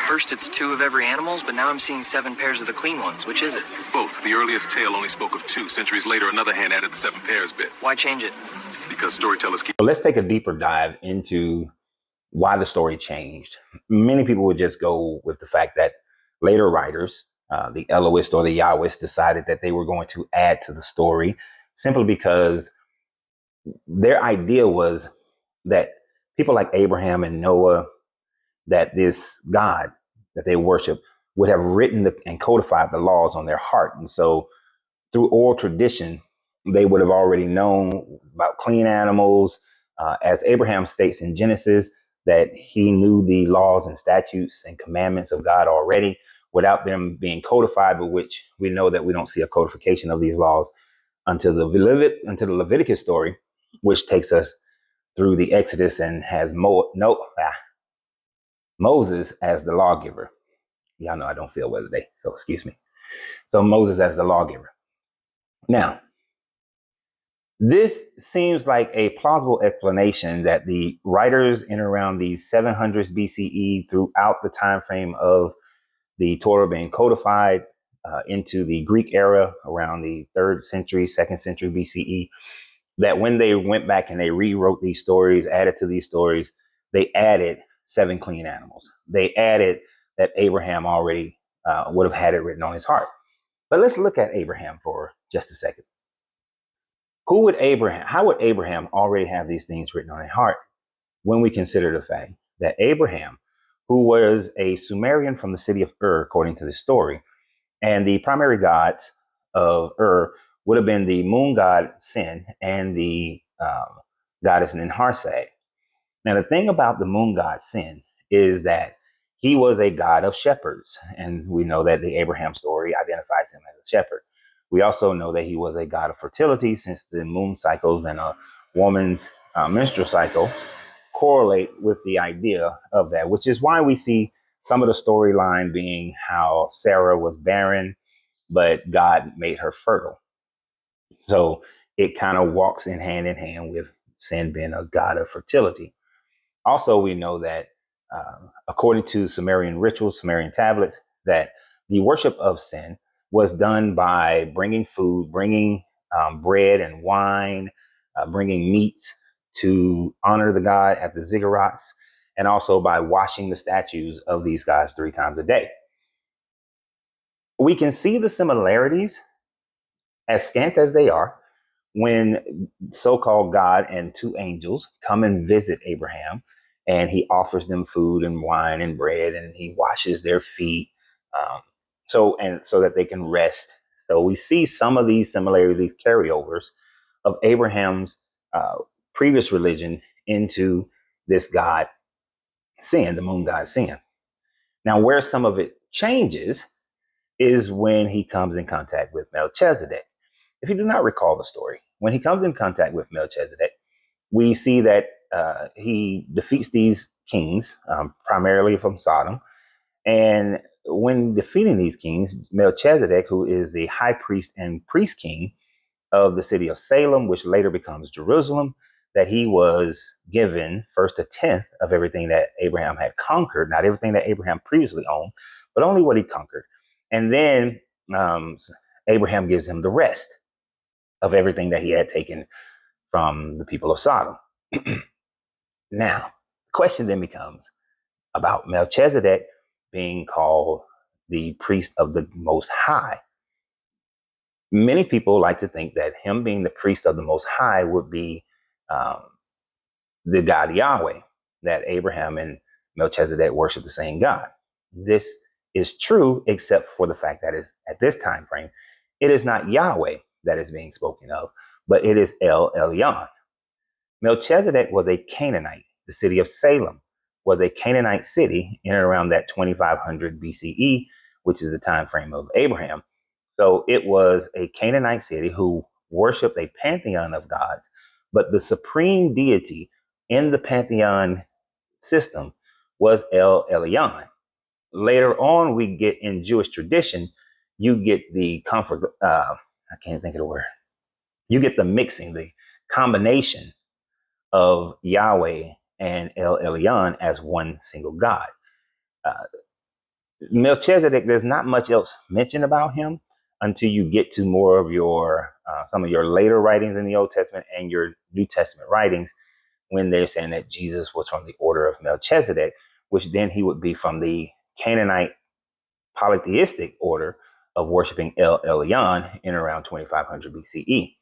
First it's 2 of every animals, but now I'm seeing 7 pairs of the clean ones. Which is it? Both. The earliest tale only spoke of 2. Centuries later, another hand added the 7 pairs bit. Why change it? Because storytellers keep... So let's take a deeper dive into why the story changed. Many people would just go with the fact that later writers, the Elohist or the Yahwist, decided that they were going to add to the story simply because their idea was that people like Abraham and Noah, that this God that they worship would have written and codified the laws on their heart. And so through oral tradition, they would have already known about clean animals. As Abraham states in Genesis, that he knew the laws and statutes and commandments of God already without them being codified, but which we know that we don't see a codification of these laws until the Leviticus story, which takes us through the Exodus and has Moses as the lawgiver. Y'all know I don't feel well today, so excuse me. So Moses as the lawgiver. Now, this seems like a plausible explanation that the writers in around the 700s BCE, throughout the time frame of the Torah being codified into the Greek era around the 3rd century, 2nd century BCE, that when they went back and they rewrote these stories, added to these stories, they added 7 clean animals. They added that Abraham already would have had it written on his heart. But let's look at Abraham for just a second. How would Abraham already have these things written on his heart when we consider the fact that Abraham, who was a Sumerian from the city of Ur, according to the story, and the primary gods of Ur would have been the moon god Sin and the goddess Ninharsag. Now, the thing about the moon god Sin is that he was a god of shepherds, and we know that the Abraham story identifies him as a shepherd. We also know that he was a god of fertility, since the moon cycles and a woman's menstrual cycle correlate with the idea of that, which is why we see some of the storyline being how Sarah was barren, but God made her fertile. So it kind of walks in hand with Sin being a god of fertility. Also, we know that according to Sumerian rituals, Sumerian tablets, that the worship of Sin was done by bringing food, bringing bread and wine, bringing meat to honor the god at the ziggurats, and also by washing the statues of these gods 3 times a day. We can see the similarities, as scant as they are, when so-called God and 2 angels come and visit Abraham, and he offers them food and wine and bread, and he washes their feet so that they can rest. So we see some of these similarities, these carryovers of Abraham's previous religion into this god Sin, the moon god Sin. Now, where some of it changes is when he comes in contact with Melchizedek. If you do not recall the story, when he comes in contact with Melchizedek, we see that he defeats these kings, primarily from Sodom. And when defeating these kings, Melchizedek, who is the high priest and priest king of the city of Salem, which later becomes Jerusalem, that he was given first 1/10 of everything that Abraham had conquered, not everything that Abraham previously owned, but only what he conquered. And then Abraham gives him the rest of everything that he had taken from the people of Sodom. Now, the question then becomes about Melchizedek being called the priest of the Most High. Many people like to think that him being the priest of the Most High would be the God Yahweh, that Abraham and Melchizedek worship the same God. This is true, except for the fact that at this time frame, it is not Yahweh that is being spoken of, but it is El Elyon. Melchizedek was a Canaanite. The city of Salem was a Canaanite city in and around that 2500 BCE, which is the time frame of Abraham. So it was a Canaanite city who worshiped a pantheon of gods, but the supreme deity in the pantheon system was El Elyon. Later on, we get in Jewish tradition, you get the I can't think of the word. You get the mixing, the combination of Yahweh and El Elyon as one single God. Melchizedek, there's not much else mentioned about him until you get to more of your some of your later writings in the Old Testament and your New Testament writings, when they're saying that Jesus was from the order of Melchizedek, which then he would be from the Canaanite polytheistic order of worshiping El Elyon in around 2500 BCE.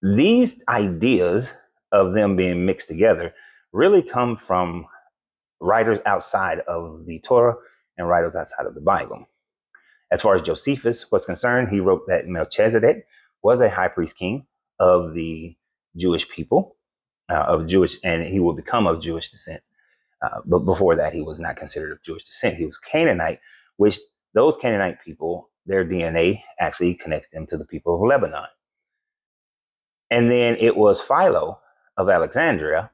These ideas of them being mixed together really come from writers outside of the Torah and writers outside of the Bible. As far as Josephus was concerned, he wrote that Melchizedek was a high priest king of the Jewish people, and he would become of Jewish descent. But before that, he was not considered of Jewish descent. He was Canaanite, which those Canaanite people, their DNA actually connects them to the people of Lebanon. And then it was Philo of Alexandria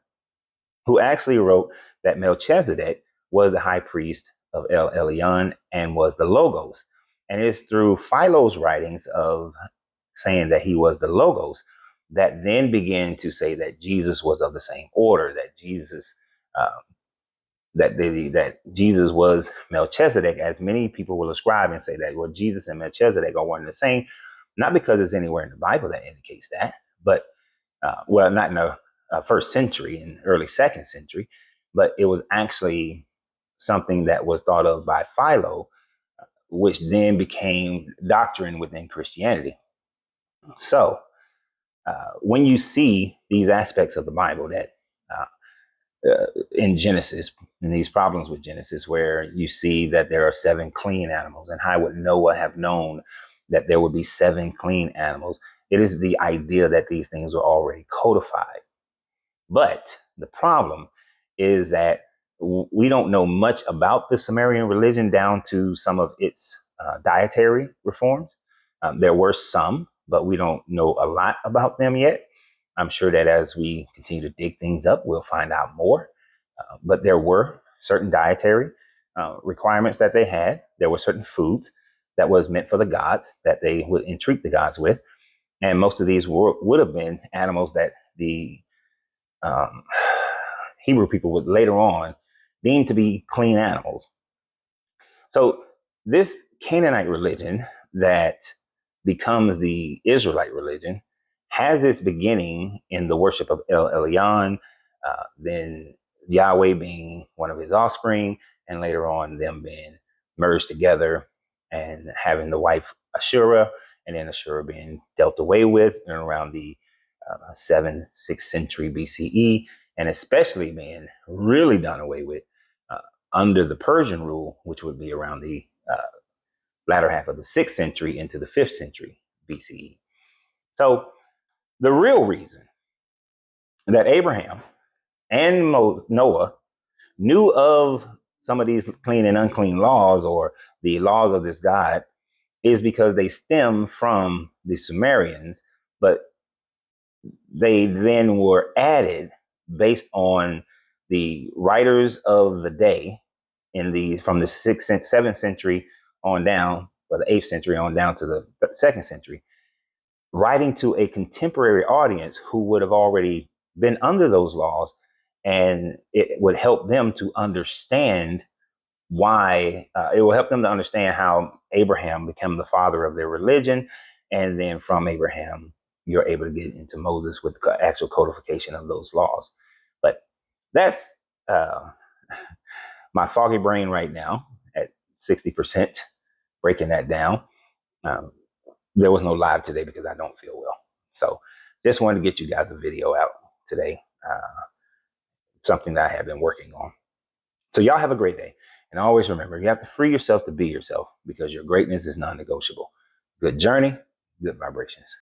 who actually wrote that Melchizedek was the high priest of El Elyon and was the Logos. And it's through Philo's writings of saying that he was the Logos that then began to say that Jesus was of the same order, that Jesus that Jesus was Melchizedek, as many people will ascribe and say that, well, Jesus and Melchizedek are one and the same, not because there's anywhere in the Bible that indicates that, but well, not in the first century, in early second century, but it was actually something that was thought of by Philo, which then became doctrine within Christianity. So when you see these aspects of the Bible that in Genesis, and these problems with Genesis, where you see that there are 7 clean animals, and how would Noah have known that there would be 7 clean animals? It is the idea that these things were already codified. But the problem is that we don't know much about the Sumerian religion down to some of its dietary reforms. There were some, but we don't know a lot about them yet. I'm sure that as we continue to dig things up, we'll find out more. But there were certain dietary requirements that they had. There were certain foods that was meant for the gods that they would entreat the gods with. And most of these would have been animals that the Hebrew people would later on deem to be clean animals. So this Canaanite religion that becomes the Israelite religion has its beginning in the worship of El Elyon, then Yahweh being one of his offspring, and later on them being merged together and having the wife Ashura, and then Ashura being dealt away with in around the 7th, 6th century BCE, and especially being really done away with under the Persian rule, which would be around the latter half of the 6th century into the 5th century BCE. So the real reason that Abraham and Noah knew of some of these clean and unclean laws, or the laws of this God, is because they stem from the Sumerians, but they then were added based on the writers of the day from the 6th and 7th century on down, or the 8th century on down to the 2nd century, writing to a contemporary audience who would have already been under those laws, and it would help them to understand why, it will help them to understand how Abraham became the father of their religion. And then from Abraham, you're able to get into Moses with the actual codification of those laws. But that's my foggy brain right now at 60%, breaking that down. There was no live today because I don't feel well. So just wanted to get you guys a video out today. Something that I have been working on. So y'all have a great day. And always remember, you have to free yourself to be yourself, because your greatness is non-negotiable. Good journey, good vibrations.